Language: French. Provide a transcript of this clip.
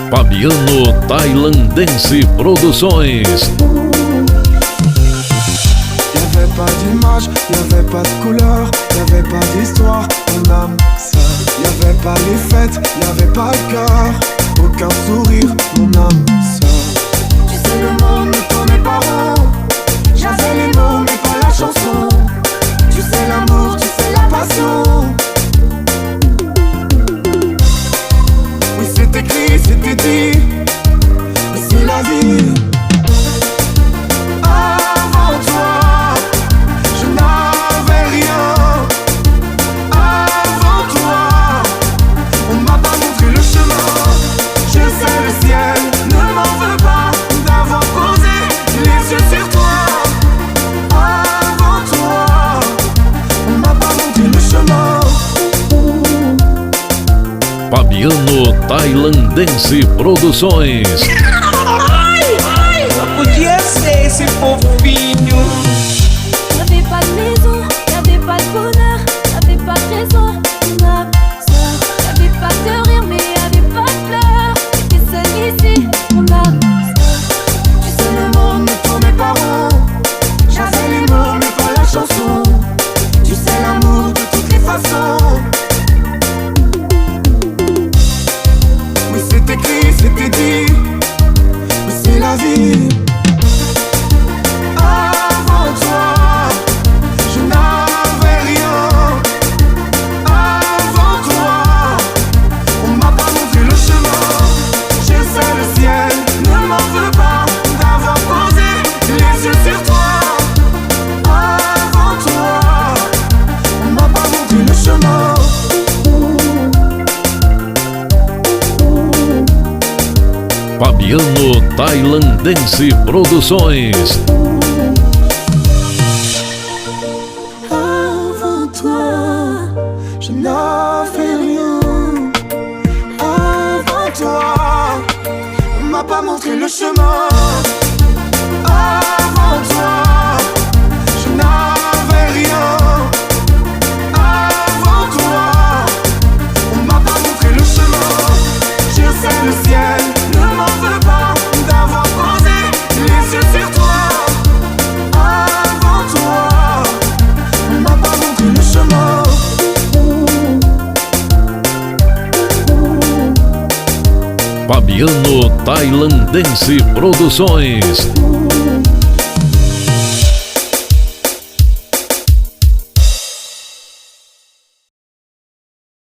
Fabiano Tailandense Produções. Y'avait pas d'image, y'avait pas de couleur, y'avait pas d'histoire, mon âme sœur. Y'avait pas les fêtes, y'avait pas le cœur, aucun sourire, mon âme sœur. Tu sais le monde ne tournait pas rond, j'avais les mots mais pas la chanson. Tu sais l'amour, tu sais la passion. Oui c'est écrit, c'était dit, mais c'est la vie. Avant toi, je n'avais rien. Avant toi, on m'a pas montré le chemin. Je sais le ciel ne m'en veut pas d'avoir posé les yeux sur toi. Avant toi, on m'a pas montré le chemin. Fabiano Tailandense Produções. Só podia ser esse fofinho. Y'avait pas de maison, y'avait pas de bonheur, y'avait pas de raison, mon âme sœur. Y'avait pas de rire, mais y'avait pas de pleurs. J'étais seule ici, mon âme sœur. Tu sais le monde ne tournait pas rond, j'avais les mots mais pas la chanson. Tu sais l'amour de toutes les façons. Oui c'est écrit, c'était dit, mais c'est la vie. Avant toi, je n'avais rien. Avant toi, on m'a pas montré le chemin. Je sais le ciel ne m'en veut pas d'avoir posé les yeux sur toi. Avant toi, on m'a pas montré le chemin. Fabiano Tailandense Produções. Avant toi, je n'avais rien. Avant toi, on m'a pas montré le chemin. Avant toi, je n'avais rien. Avant toi, on m'a pas montré le chemin. Je sais le ciel ne m'en veut pas d'avoir posé les yeux sur toi. Avant toi, on m'a pas montré le chemin. Fabiano Tailandense Produções.